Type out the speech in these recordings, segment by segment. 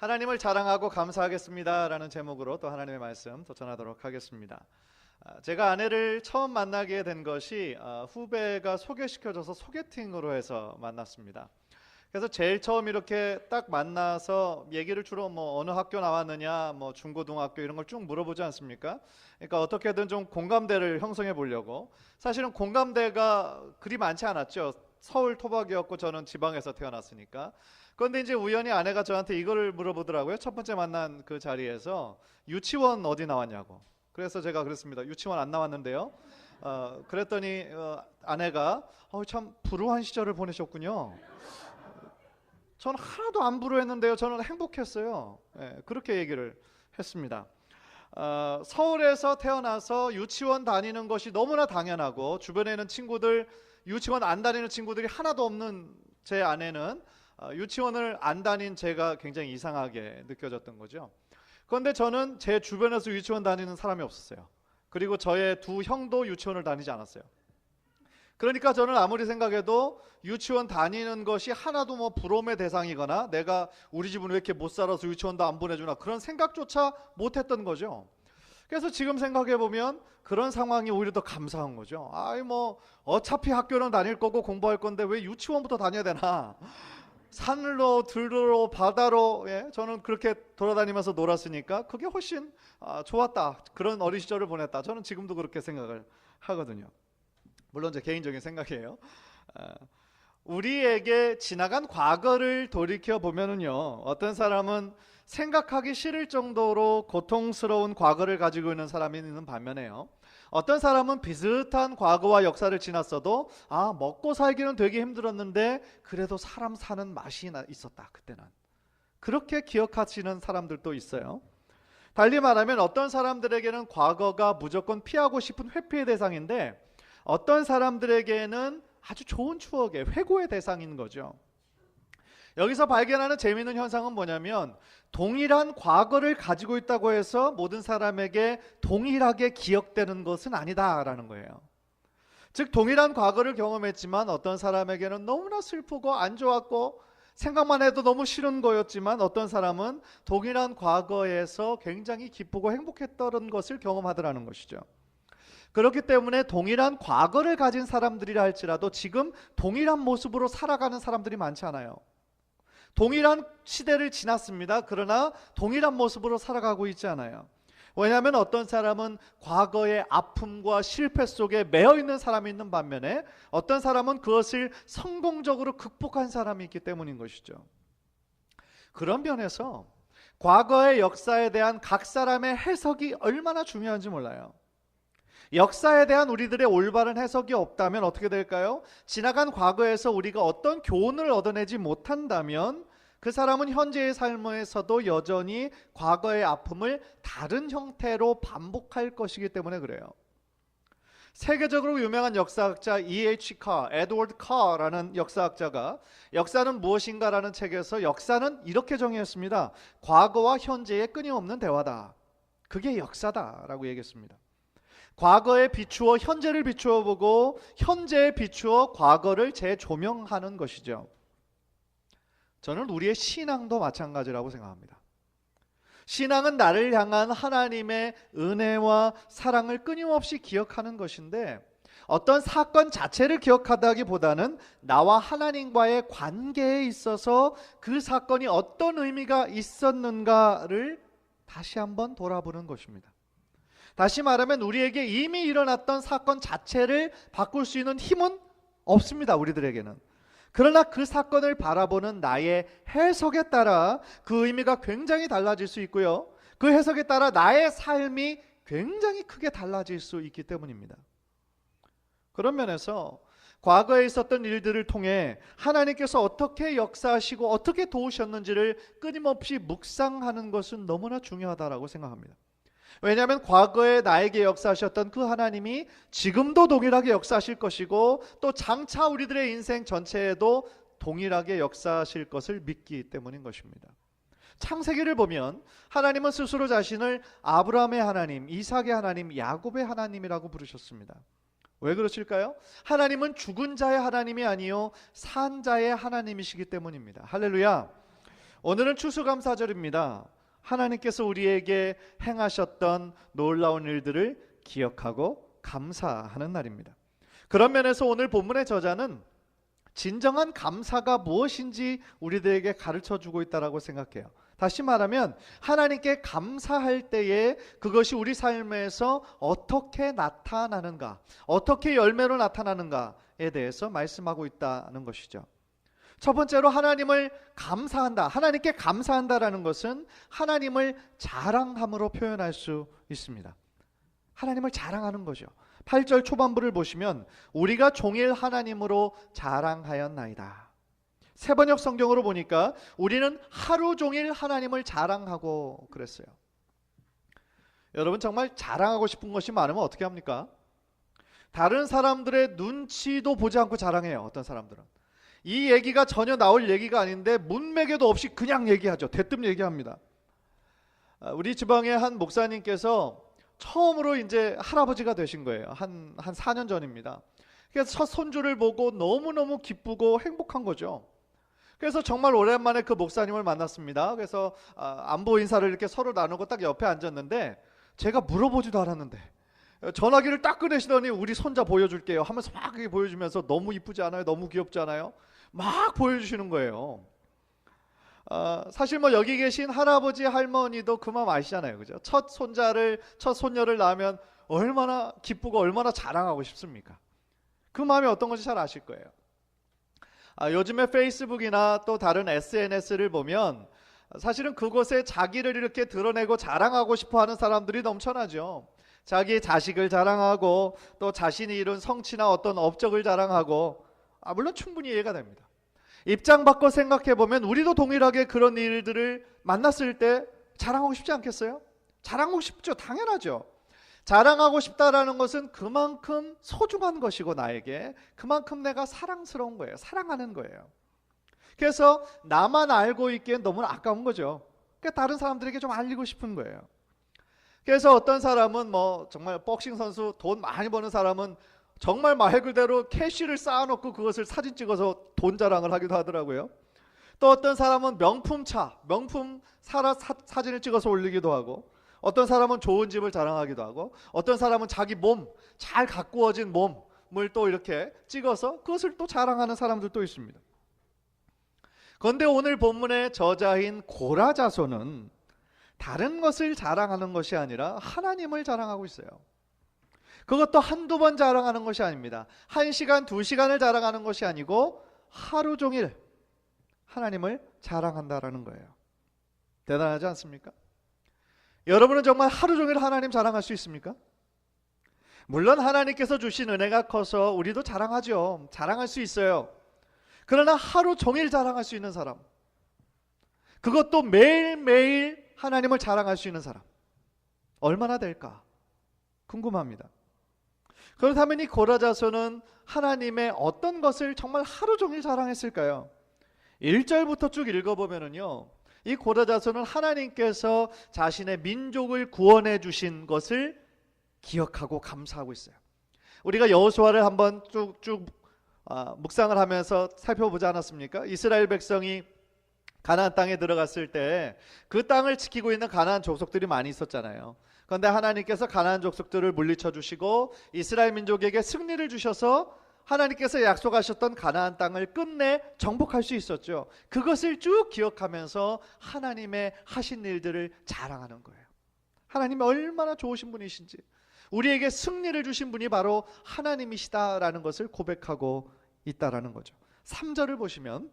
하나님을 자랑하고 감사하겠습니다 라는 제목으로 또 하나님의 말씀 도전하도록 하겠습니다. 제가 아내를 처음 만나게 된 것이 후배가 소개시켜줘서 소개팅으로 해서 만났습니다. 그래서 제일 처음 이렇게 딱 만나서 얘기를 주로 어느 학교 나왔느냐, 중고등학교 이런 걸 쭉 물어보지 않습니까? 그러니까 어떻게든 좀 공감대를 형성해 보려고. 사실은 공감대가 그리 많지 않았죠. 서울 토박이었고 저는 지방에서 태어났으니까. 그런데 이제 우연히 아내가 저한테 이거를 물어보더라고요. 첫 번째 만난 그 자리에서 유치원 어디 나왔냐고. 그래서 제가 그랬습니다. 유치원 안 나왔는데요. 그랬더니 아내가 참 불우한 시절을 보내셨군요. 저는 하나도 안 불우했는데요. 저는 행복했어요. 그렇게 얘기를 했습니다. 서울에서 태어나서 유치원 다니는 것이 너무나 당연하고 주변에 있는 친구들, 유치원 안 다니는 친구들이 하나도 없는 제 아내는 유치원을 안 다닌 제가 굉장히 이상하게 느껴졌던 거죠. 그런데 저는 제 주변에서 유치원 다니는 사람이 없었어요. 그리고 저의 두 형도 유치원을 다니지 않았어요. 그러니까 저는 아무리 생각해도 유치원 다니는 것이 하나도 부러움의 대상이거나 내가 우리 집은 왜 이렇게 못 살아서 유치원도 안 보내주나 그런 생각조차 못했던 거죠. 그래서 지금 생각해보면 그런 상황이 오히려 더 감사한 거죠. 어차피 학교는 다닐 거고 공부할 건데 왜 유치원부터 다녀야 되나. 산으로 들로 바다로 저는 그렇게 돌아다니면서 놀았으니까 그게 훨씬 좋았다. 그런 어린 시절을 보냈다. 저는 지금도 그렇게 생각을 하거든요. 물론 제 개인적인 생각이에요. 우리에게 지나간 과거를 돌이켜 보면은요, 어떤 사람은 생각하기 싫을 정도로 고통스러운 과거를 가지고 있는 사람이 있는 반면에요, 어떤 사람은 비슷한 과거와 역사를 지났어도 먹고 살기는 되게 힘들었는데 그래도 사람 사는 맛이 있었다 그때는. 그렇게 기억하시는 사람들도 있어요. 달리 말하면 어떤 사람들에게는 과거가 무조건 피하고 싶은 회피의 대상인데 어떤 사람들에게는 아주 좋은 추억의 회고의 대상인 거죠. 여기서 발견하는 재미있는 현상은 뭐냐면 동일한 과거를 가지고 있다고 해서 모든 사람에게 동일하게 기억되는 것은 아니다라는 거예요. 즉 동일한 과거를 경험했지만 어떤 사람에게는 너무나 슬프고 안 좋았고 생각만 해도 너무 싫은 거였지만 어떤 사람은 동일한 과거에서 굉장히 기쁘고 행복했던 것을 경험하더라는 것이죠. 그렇기 때문에 동일한 과거를 가진 사람들이라 할지라도 지금 동일한 모습으로 살아가는 사람들이 많지 않아요. 동일한 시대를 지났습니다. 그러나 동일한 모습으로 살아가고 있지 않아요. 왜냐하면 어떤 사람은 과거의 아픔과 실패 속에 매여 있는 사람이 있는 반면에 어떤 사람은 그것을 성공적으로 극복한 사람이 있기 때문인 것이죠. 그런 면에서 과거의 역사에 대한 각 사람의 해석이 얼마나 중요한지 몰라요. 역사에 대한 우리들의 올바른 해석이 없다면 어떻게 될까요? 지나간 과거에서 우리가 어떤 교훈을 얻어내지 못한다면 그 사람은 현재의 삶에서도 여전히 과거의 아픔을 다른 형태로 반복할 것이기 때문에 그래요. 세계적으로 유명한 역사학자 E.H. 카, 에드워드 카라는 역사학자가 역사는 무엇인가라는 책에서 역사는 이렇게 정의했습니다. 과거와 현재의 끊임없는 대화다. 그게 역사다라고 얘기했습니다. 과거에 비추어 현재를 비추어 보고 현재에 비추어 과거를 재조명하는 것이죠. 저는 우리의 신앙도 마찬가지라고 생각합니다. 신앙은 나를 향한 하나님의 은혜와 사랑을 끊임없이 기억하는 것인데 어떤 사건 자체를 기억하다기보다는 나와 하나님과의 관계에 있어서 그 사건이 어떤 의미가 있었는가를 다시 한번 돌아보는 것입니다. 다시 말하면 우리에게 이미 일어났던 사건 자체를 바꿀 수 있는 힘은 없습니다. 우리들에게는. 그러나 그 사건을 바라보는 나의 해석에 따라 그 의미가 굉장히 달라질 수 있고요. 그 해석에 따라 나의 삶이 굉장히 크게 달라질 수 있기 때문입니다. 그런 면에서 과거에 있었던 일들을 통해 하나님께서 어떻게 역사하시고 어떻게 도우셨는지를 끊임없이 묵상하는 것은 너무나 중요하다고 생각합니다. 왜냐하면 과거에 나에게 역사하셨던 그 하나님이 지금도 동일하게 역사하실 것이고 또 장차 우리들의 인생 전체에도 동일하게 역사하실 것을 믿기 때문인 것입니다. 창세기를 보면 하나님은 스스로 자신을 아브라함의 하나님, 이삭의 하나님, 야곱의 하나님이라고 부르셨습니다. 왜 그러실까요? 하나님은 죽은 자의 하나님이 아니요 산 자의 하나님이시기 때문입니다. 할렐루야. 오늘은 추수감사절입니다. 하나님께서 우리에게 행하셨던 놀라운 일들을 기억하고 감사하는 날입니다. 그런 면에서 오늘 본문의 저자는 진정한 감사가 무엇인지 우리들에게 가르쳐주고 있다고 생각해요. 다시 말하면 하나님께 감사할 때에 그것이 우리 삶에서 어떻게 나타나는가, 어떻게 열매로 나타나는가에 대해서 말씀하고 있다는 것이죠. 첫 번째로 하나님을 감사한다. 하나님께 감사한다라는 것은 하나님을 자랑함으로 표현할 수 있습니다. 하나님을 자랑하는 거죠. 8절 초반부를 보시면 우리가 종일 하나님으로 자랑하였나이다. 세번역 성경으로 보니까 우리는 하루 종일 하나님을 자랑하고 그랬어요. 여러분 정말 자랑하고 싶은 것이 많으면 어떻게 합니까? 다른 사람들의 눈치도 보지 않고 자랑해요. 어떤 사람들은 이 얘기가 전혀 나올 얘기가 아닌데 문맥에도 없이 그냥 얘기하죠. 대뜸 얘기합니다. 우리 지방의 한 목사님께서 처음으로 이제 할아버지가 되신 거예요. 한 4년 전입니다. 그래서 첫 손주를 보고 너무너무 기쁘고 행복한 거죠. 그래서 정말 오랜만에 그 목사님을 만났습니다. 그래서 안부 인사를 이렇게 서로 나누고 딱 옆에 앉았는데 제가 물어보지도 않았는데 전화기를 딱 꺼내시더니 우리 손자 보여줄게요 하면서 막 보여주면서 너무 이쁘지 않아요? 너무 귀엽지 않아요? 막 보여주시는 거예요. 사실 뭐 여기 계신 할아버지 할머니도 그 마음 아시잖아요. 그죠? 첫 손녀를 낳으면 얼마나 기쁘고 얼마나 자랑하고 싶습니까? 그 마음이 어떤 건지 잘 아실 거예요. 요즘에 페이스북이나 또 다른 SNS를 보면 사실은 그곳에 자기를 이렇게 드러내고 자랑하고 싶어 하는 사람들이 넘쳐나죠. 자기의 자식을 자랑하고 또 자신이 이룬 성취나 어떤 업적을 자랑하고 물론 충분히 이해가 됩니다. 입장 바꿔 생각해 보면 우리도 동일하게 그런 일들을 만났을 때 자랑하고 싶지 않겠어요? 자랑하고 싶죠. 당연하죠. 자랑하고 싶다라는 것은 그만큼 소중한 것이고 나에게 그만큼 내가 사랑스러운 거예요. 사랑하는 거예요. 그래서 나만 알고 있기엔 너무 아까운 거죠. 그러니까 다른 사람들에게 좀 알리고 싶은 거예요. 그래서 어떤 사람은 뭐 정말 복싱 선수 돈 많이 버는 사람은 정말 말 그대로 캐시를 쌓아놓고 그것을 사진 찍어서 돈 자랑을 하기도 하더라고요. 또 어떤 사람은 명품차, 명품 사진을 찍어서 올리기도 하고 어떤 사람은 좋은 집을 자랑하기도 하고 어떤 사람은 자기 몸, 잘 가꾸어진 몸을 또 이렇게 찍어서 그것을 또 자랑하는 사람들도 있습니다. 그런데 오늘 본문의 저자인 고라자손은 다른 것을 자랑하는 것이 아니라 하나님을 자랑하고 있어요. 그것도 한두 번 자랑하는 것이 아닙니다. 1시간, 2시간을 자랑하는 것이 아니고 하루 종일 하나님을 자랑한다라는 거예요. 대단하지 않습니까? 여러분은 정말 하루 종일 하나님 자랑할 수 있습니까? 물론 하나님께서 주신 은혜가 커서 우리도 자랑하죠. 자랑할 수 있어요. 그러나 하루 종일 자랑할 수 있는 사람, 그것도 매일매일 하나님을 자랑할 수 있는 사람 얼마나 될까 궁금합니다. 그렇다면 이 고라자손은 하나님의 어떤 것을 정말 하루 종일 자랑했을까요? 1절부터 쭉 읽어보면요, 이 고라자손은 하나님께서 자신의 민족을 구원해 주신 것을 기억하고 감사하고 있어요. 우리가 여호수아를 한번 쭉쭉 묵상을 하면서 살펴보지 않았습니까? 이스라엘 백성이 가나안 땅에 들어갔을 때 그 땅을 지키고 있는 가나안 족속들이 많이 있었잖아요. 그런데 하나님께서 가나안 족속들을 물리쳐 주시고 이스라엘 민족에게 승리를 주셔서 하나님께서 약속하셨던 가나안 땅을 끝내 정복할 수 있었죠. 그것을 쭉 기억하면서 하나님의 하신 일들을 자랑하는 거예요. 하나님이 얼마나 좋으신 분이신지, 우리에게 승리를 주신 분이 바로 하나님이시다라는 것을 고백하고 있다라는 거죠. 3절을 보시면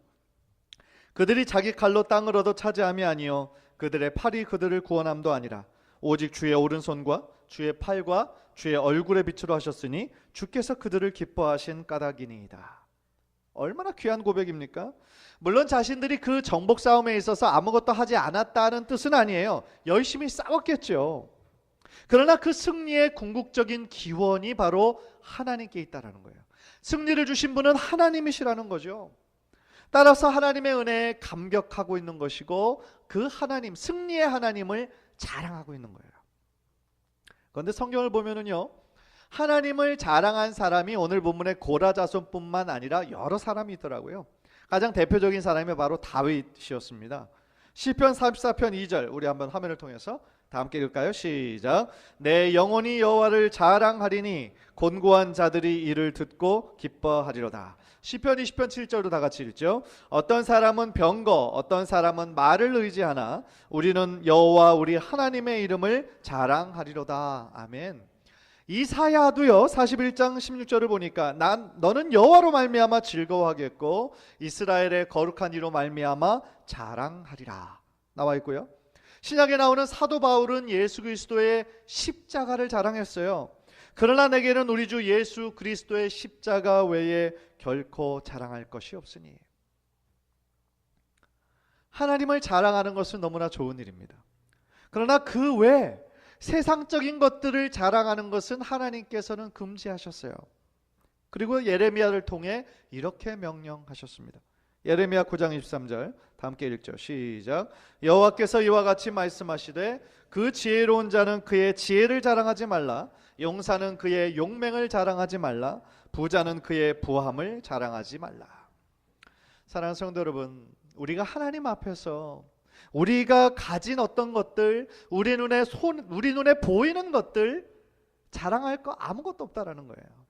그들이 자기 칼로 땅을 얻어 차지함이 아니요 그들의 팔이 그들을 구원함도 아니라 오직 주의 오른손과 주의 팔과 주의 얼굴의 빛으로 하셨으니 주께서 그들을 기뻐하신 까닭이니이다. 얼마나 귀한 고백입니까? 물론 자신들이 그 정복 싸움에 있어서 아무것도 하지 않았다는 뜻은 아니에요. 열심히 싸웠겠죠. 그러나 그 승리의 궁극적인 기원이 바로 하나님께 있다는 거예요. 승리를 주신 분은 하나님이시라는 거죠. 따라서 하나님의 은혜에 감격하고 있는 것이고 그 하나님, 승리의 하나님을 자랑하고 있는 거예요. 그런데 성경을 보면은요, 하나님을 자랑한 사람이 오늘 본문의 고라자손뿐만 아니라 여러 사람이 있더라고요. 가장 대표적인 사람이 바로 다윗이었습니다. 시편 44편 2절 우리 한번 화면을 통해서 다 함께 읽을까요? 시작. 내 영혼이 여호와를 자랑하리니 곤고한 자들이 이를 듣고 기뻐하리로다. 시편 20편 7절도 다 같이 읽죠. 어떤 사람은 병거, 어떤 사람은 말을 의지하나 우리는 여호와 우리 하나님의 이름을 자랑하리로다. 아멘. 이사야도요 41장 16절을 보니까 너는 여호와로 말미암아 즐거워하겠고 이스라엘의 거룩한 이로 말미암아 자랑하리라 나와 있고요. 신약에 나오는 사도 바울은 예수 그리스도의 십자가를 자랑했어요. 그러나 내게는 우리 주 예수 그리스도의 십자가 외에 결코 자랑할 것이 없으니. 하나님을 자랑하는 것은 너무나 좋은 일입니다. 그러나 그 외에 세상적인 것들을 자랑하는 것은 하나님께서는 금지하셨어요. 그리고 예레미야를 통해 이렇게 명령하셨습니다. 예레미야 9장 23절 다 함께 읽죠. 시작. 여호와께서 이와 같이 말씀하시되 그 지혜로운 자는 그의 지혜를 자랑하지 말라. 용사는 그의 용맹을 자랑하지 말라. 부자는 그의 부함을 자랑하지 말라. 사랑하는 성도 여러분, 우리가 하나님 앞에서 우리가 가진 어떤 것들, 우리 눈에 보이는 것들 자랑할 거 아무것도 없다라는 거예요.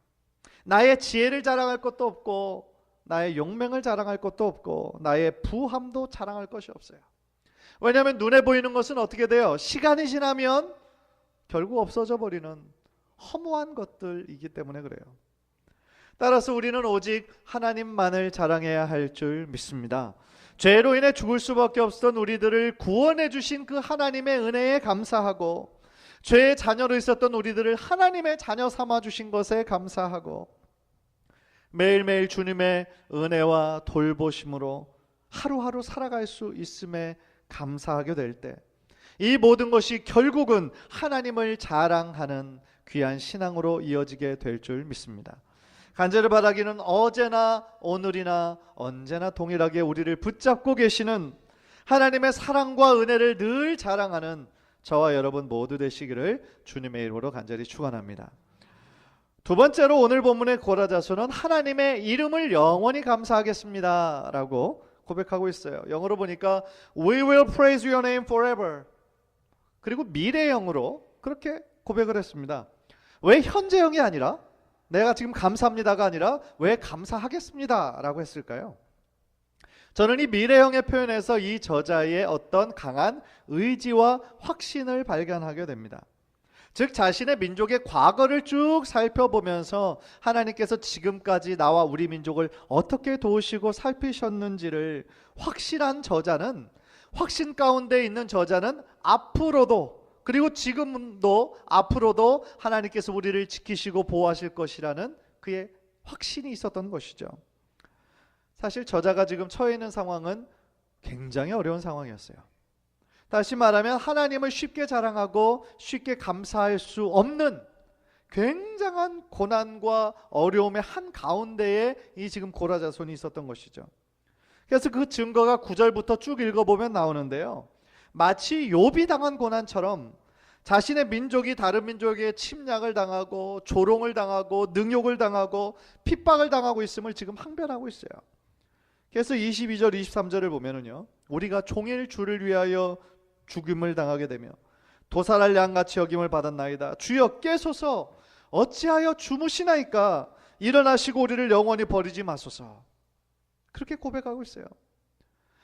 나의 지혜를 자랑할 것도 없고 나의 용맹을 자랑할 것도 없고 나의 부함도 자랑할 것이 없어요. 왜냐하면 눈에 보이는 것은 어떻게 돼요? 시간이 지나면 결국 없어져 버리는 허무한 것들이기 때문에 그래요. 따라서 우리는 오직 하나님만을 자랑해야 할 줄 믿습니다. 죄로 인해 죽을 수밖에 없었던 우리들을 구원해 주신 그 하나님의 은혜에 감사하고 죄의 자녀로 있었던 우리들을 하나님의 자녀 삼아 주신 것에 감사하고 매일매일 주님의 은혜와 돌보심으로 하루하루 살아갈 수 있음에 감사하게 될 때 이 모든 것이 결국은 하나님을 자랑하는 귀한 신앙으로 이어지게 될 줄 믿습니다. 간절히 바라기는 어제나 오늘이나 언제나 동일하게 우리를 붙잡고 계시는 하나님의 사랑과 은혜를 늘 자랑하는 저와 여러분 모두 되시기를 주님의 이름으로 간절히 축원합니다. 두 번째로 오늘 본문의 고라자손은 하나님의 이름을 영원히 감사하겠습니다 라고 고백하고 있어요. 영어로 보니까 We will praise your name forever. 그리고 미래형으로 그렇게 고백을 했습니다. 왜 현재형이 아니라 내가 지금 감사합니다가 아니라 왜 감사하겠습니다 라고 했을까요? 저는 이 미래형의 표현에서 이 저자의 어떤 강한 의지와 확신을 발견하게 됩니다. 즉 자신의 민족의 과거를 쭉 살펴보면서 하나님께서 지금까지 나와 우리 민족을 어떻게 도우시고 살피셨는지를 확실한 저자는, 확신 가운데 있는 저자는 앞으로도, 그리고 지금도 앞으로도 하나님께서 우리를 지키시고 보호하실 것이라는 그의 확신이 있었던 것이죠. 사실 저자가 지금 처해 있는 상황은 굉장히 어려운 상황이었어요. 다시 말하면 하나님을 쉽게 자랑하고 쉽게 감사할 수 없는 굉장한 고난과 어려움의 한가운데에 이 지금 고라자손이 있었던 것이죠. 그래서 그 증거가 9절부터 쭉 읽어보면 나오는데요. 마치 욥이 당한 고난처럼 자신의 민족이 다른 민족에게 침략을 당하고 조롱을 당하고 능욕을 당하고 핍박을 당하고 있음을 지금 항변하고 있어요. 그래서 22절 23절을 보면은요, 우리가 종일 주를 위하여 죽임을 당하게 되며 도살할 양같이 여김을 받았나이다. 주여 깨소서. 어찌하여 주무시나이까. 일어나시고 우리를 영원히 버리지 마소서. 그렇게 고백하고 있어요.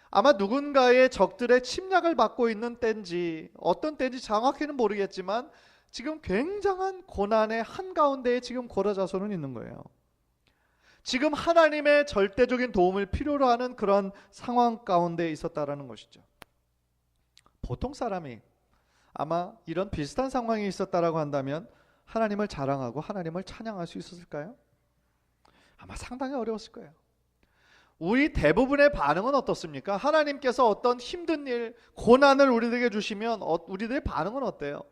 아마 누군가의 적들의 침략을 받고 있는 때인지 어떤 때인지 정확히는 모르겠지만 지금 굉장한 고난의 한가운데에 지금 고라자손은 있는 거예요. 지금 하나님의 절대적인 도움을 필요로 하는 그런 상황 가운데 있었다라는 것이죠. 보통 사람이 아마 이런 비슷한 상황이 있었다라고 한다면 하나님을 자랑하고 하나님을 찬양할 수 있었을까요? 아마 상당히 어려웠을 거예요. 우리 대부분의 반응은 어떻습니까? 하나님께서 어떤 힘든 일, 고난을 우리들에게 주시면 우리들의 반응은 어때요?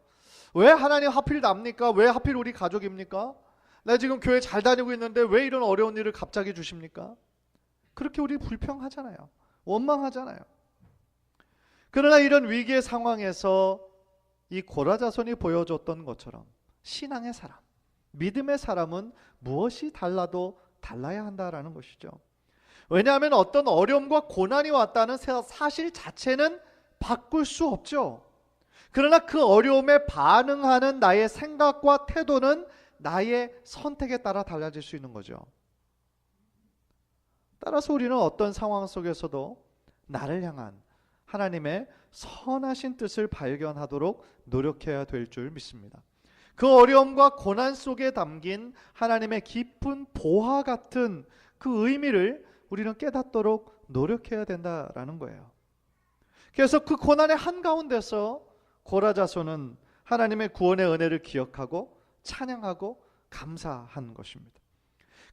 왜 하나님 하필 납니까? 왜 하필 우리 가족입니까? 나 지금 교회 잘 다니고 있는데 왜 이런 어려운 일을 갑자기 주십니까? 그렇게 우리 불평하잖아요. 원망하잖아요. 그러나 이런 위기의 상황에서 이 고라자손이 보여줬던 것처럼 신앙의 사람, 믿음의 사람은 무엇이 달라도 달라야 한다라는 것이죠. 왜냐하면 어떤 어려움과 고난이 왔다는 사실 자체는 바꿀 수 없죠. 그러나 그 어려움에 반응하는 나의 생각과 태도는 나의 선택에 따라 달라질 수 있는 거죠. 따라서 우리는 어떤 상황 속에서도 나를 향한 하나님의 선하신 뜻을 발견하도록 노력해야 될 줄 믿습니다. 그 어려움과 고난 속에 담긴 하나님의 깊은 보화 같은 그 의미를 우리는 깨닫도록 노력해야 된다라는 거예요. 그래서 그 고난의 한가운데서 고라자손은 하나님의 구원의 은혜를 기억하고 찬양하고 감사한 것입니다.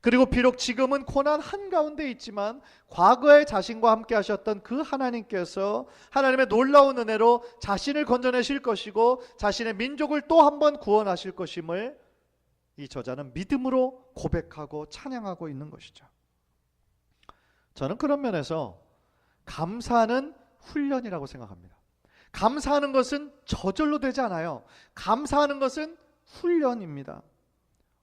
그리고 비록 지금은 고난 한가운데 있지만 과거에 자신과 함께 하셨던 그 하나님께서 하나님의 놀라운 은혜로 자신을 건져내실 것이고 자신의 민족을 또 한 번 구원하실 것임을 이 저자는 믿음으로 고백하고 찬양하고 있는 것이죠. 저는 그런 면에서 감사는 훈련이라고 생각합니다. 감사하는 것은 저절로 되지 않아요. 감사하는 것은 훈련입니다.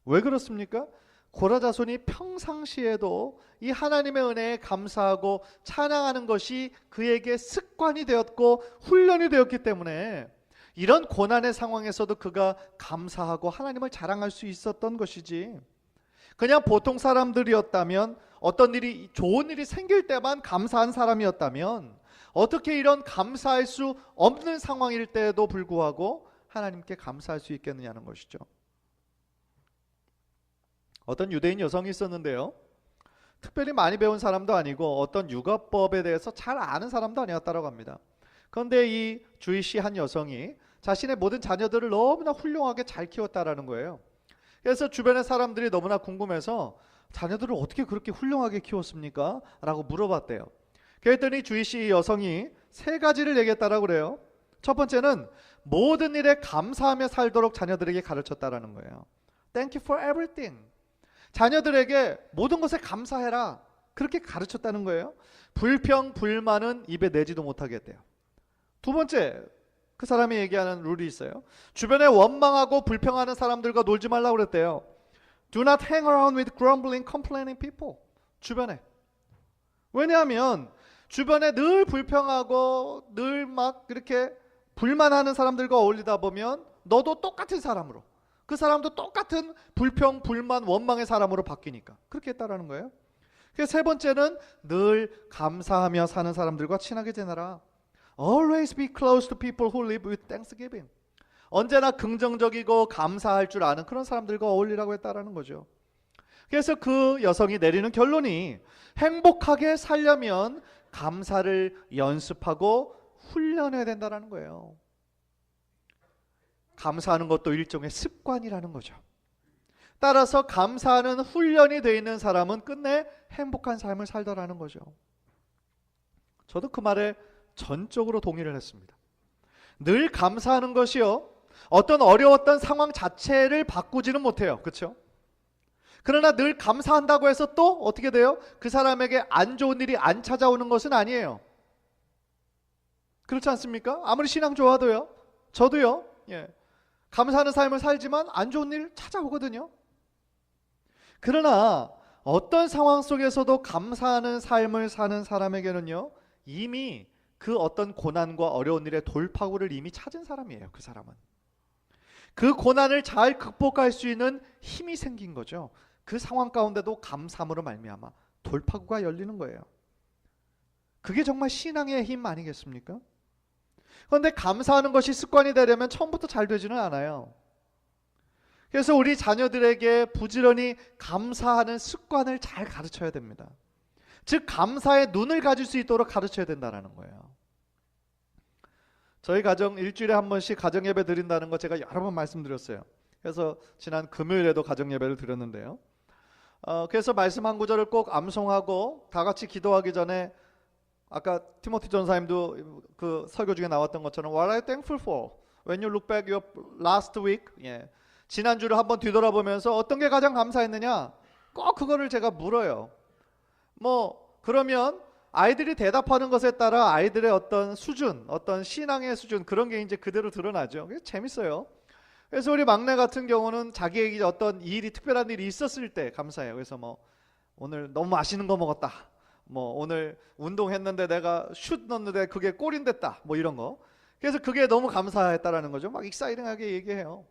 왜 그렇습니까? 고라자손이 평상시에도 이 하나님의 은혜에 감사하고 찬양하는 것이 그에게 습관이 되었고 훈련이 되었기 때문에 이런 고난의 상황에서도 그가 감사하고 하나님을 자랑할 수 있었던 것이지, 그냥 보통 사람들이었다면, 어떤 일이 좋은 일이 생길 때만 감사한 사람이었다면 어떻게 이런 감사할 수 없는 상황일 때에도 불구하고 하나님께 감사할 수 있겠느냐는 것이죠. 어떤 유대인 여성이 있었는데요, 특별히 많이 배운 사람도 아니고 어떤 육아법에 대해서 잘 아는 사람도 아니었다고 합니다. 그런데 이 주이시 한 여성이 자신의 모든 자녀들을 너무나 훌륭하게 잘 키웠다라는 거예요. 그래서 주변의 사람들이 너무나 궁금해서 자녀들을 어떻게 그렇게 훌륭하게 키웠습니까? 라고 물어봤대요. 그랬더니 주이시 여성이 세 가지를 얘기했다라고 그래요. 첫 번째는 모든 일에 감사하며 살도록 자녀들에게 가르쳤다라는 거예요. Thank you for everything. 자녀들에게 모든 것에 감사해라, 그렇게 가르쳤다는 거예요. 불평, 불만은 입에 내지도 못하게 했대요. 두 번째, 그 사람이 얘기하는 룰이 있어요. 주변에 원망하고 불평하는 사람들과 놀지 말라고 그랬대요. Do not hang around with grumbling, complaining people. 주변에. 왜냐하면 주변에 늘 불평하고 늘 막 이렇게 불만하는 사람들과 어울리다 보면 너도 똑같은 사람으로, 그 사람도 똑같은 불평, 불만, 원망의 사람으로 바뀌니까 그렇게 했다라는 거예요. 그래서 세 번째는 늘 감사하며 사는 사람들과 친하게 지내라. Always be close to people who live with thanksgiving. 언제나 긍정적이고 감사할 줄 아는 그런 사람들과 어울리라고 했다라는 거죠. 그래서 그 여성이 내리는 결론이 행복하게 살려면 감사를 연습하고 훈련해야 된다는 거예요. 감사하는 것도 일종의 습관이라는 거죠. 따라서 감사하는 훈련이 되어 있는 사람은 끝내 행복한 삶을 살더라는 거죠. 저도 그 말에 전적으로 동의를 했습니다. 늘 감사하는 것이요, 어떤 어려웠던 상황 자체를 바꾸지는 못해요. 그렇죠? 그러나 늘 감사한다고 해서 또 어떻게 돼요? 그 사람에게 안 좋은 일이 안 찾아오는 것은 아니에요. 그렇지 않습니까? 아무리 신앙 좋아도요, 저도요, 감사하는 삶을 살지만 안 좋은 일 찾아오거든요. 그러나 어떤 상황 속에서도 감사하는 삶을 사는 사람에게는요, 이미 그 어떤 고난과 어려운 일의 돌파구를 이미 찾은 사람이에요. 그 사람은 그 고난을 잘 극복할 수 있는 힘이 생긴 거죠. 그 상황 가운데도 감사함으로 말미암아 돌파구가 열리는 거예요. 그게 정말 신앙의 힘 아니겠습니까? 그런데 감사하는 것이 습관이 되려면 처음부터 잘 되지는 않아요. 그래서 우리 자녀들에게 부지런히 감사하는 습관을 잘 가르쳐야 됩니다. 즉 감사의 눈을 가질 수 있도록 가르쳐야 된다는 거예요. 저희 가정 일주일에 한 번씩 가정예배 드린다는 거 제가 여러 번 말씀드렸어요. 그래서 지난 금요일에도 가정예배를 드렸는데요. 그래서 말씀 한 구절을 꼭 암송하고 다 같이 기도하기 전에, 아까 티모티 전사님도 그 설교 중에 나왔던 것처럼 What are you thankful for? When you look back your last week, 지난주를 한번 뒤돌아보면서 어떤 게 가장 감사했느냐, 꼭 그거를 제가 물어요. 그러면 아이들이 대답하는 것에 따라 아이들의 어떤 수준, 어떤 신앙의 수준, 그런 게 이제 그대로 드러나죠. 그래서 재밌어요. 그래서 우리 막내 같은 경우는 자기에게 어떤 일이, 특별한 일이 있었을 때 감사해요. 그래서 오늘 너무 맛있는 거 먹었다, 뭐 오늘 운동했는데 내가 슛 넣었는데 그게 골인 됐다. 뭐 이런 거. 그래서 그게 너무 감사했다라는 거죠. 막 익사이팅하게 얘기해요.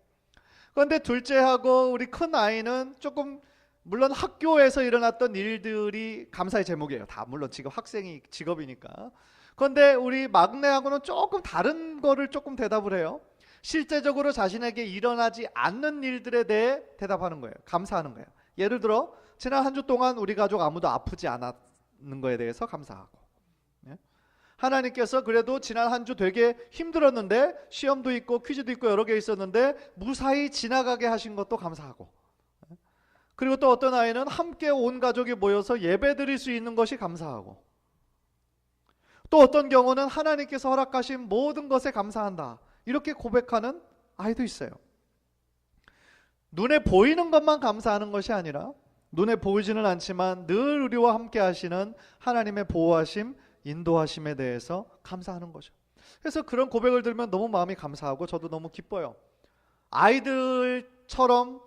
그런데 둘째하고 우리 큰 아이는 조금 물론 학교에서 일어났던 일들이 감사의 제목이에요. 다 물론 지금 학생이 직업이니까. 그런데 우리 막내하고는 조금 다른 거를 조금 대답을 해요. 실제적으로 자신에게 일어나지 않는 일들에 대해 대답하는 거예요. 감사하는 거예요. 예를 들어 지난 한 주 동안 우리 가족 아무도 아프지 않았는 거에 대해서 감사하고, 하나님께서 그래도 지난 한 주 되게 힘들었는데 시험도 있고 퀴즈도 있고 여러 개 있었는데 무사히 지나가게 하신 것도 감사하고, 그리고 또 어떤 아이는 함께 온 가족이 모여서 예배 드릴 수 있는 것이 감사하고, 또 어떤 경우는 하나님께서 허락하신 모든 것에 감사한다 이렇게 고백하는 아이도 있어요. 눈에 보이는 것만 감사하는 것이 아니라 눈에 보이지는 않지만 늘 우리와 함께 하시는 하나님의 보호하심, 인도하심에 대해서 감사하는 거죠. 그래서 그런 고백을 들으면 너무 마음이 감사하고 저도 너무 기뻐요. 아이들처럼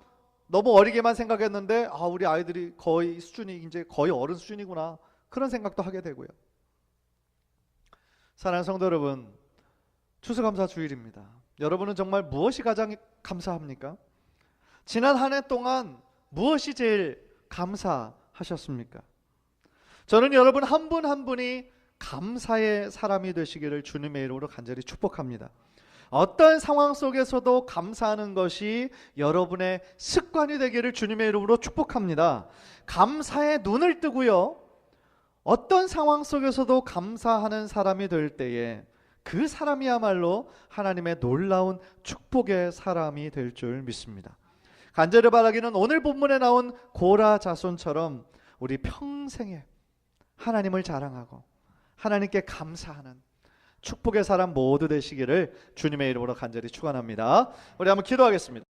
너무 어리게만 생각했는데 우리 아이들이 거의 수준이 이제 거의 어른 수준이구나 그런 생각도 하게 되고요. 사랑하는 성도 여러분, 추수감사 주일입니다. 여러분은 정말 무엇이 가장 감사합니까? 지난 한 해 동안 무엇이 제일 감사하셨습니까? 저는 여러분 한 분 한 분이 감사의 사람이 되시기를 주님의 이름으로 간절히 축복합니다. 어떤 상황 속에서도 감사하는 것이 여러분의 습관이 되기를 주님의 이름으로 축복합니다. 감사의 눈을 뜨고요, 어떤 상황 속에서도 감사하는 사람이 될 때에 그 사람이야말로 하나님의 놀라운 축복의 사람이 될 줄 믿습니다. 간절히 바라기는 오늘 본문에 나온 고라 자손처럼 우리 평생에 하나님을 자랑하고 하나님께 감사하는 축복의 사람 모두 되시기를 주님의 이름으로 간절히 축원합니다. 우리 한번 기도하겠습니다.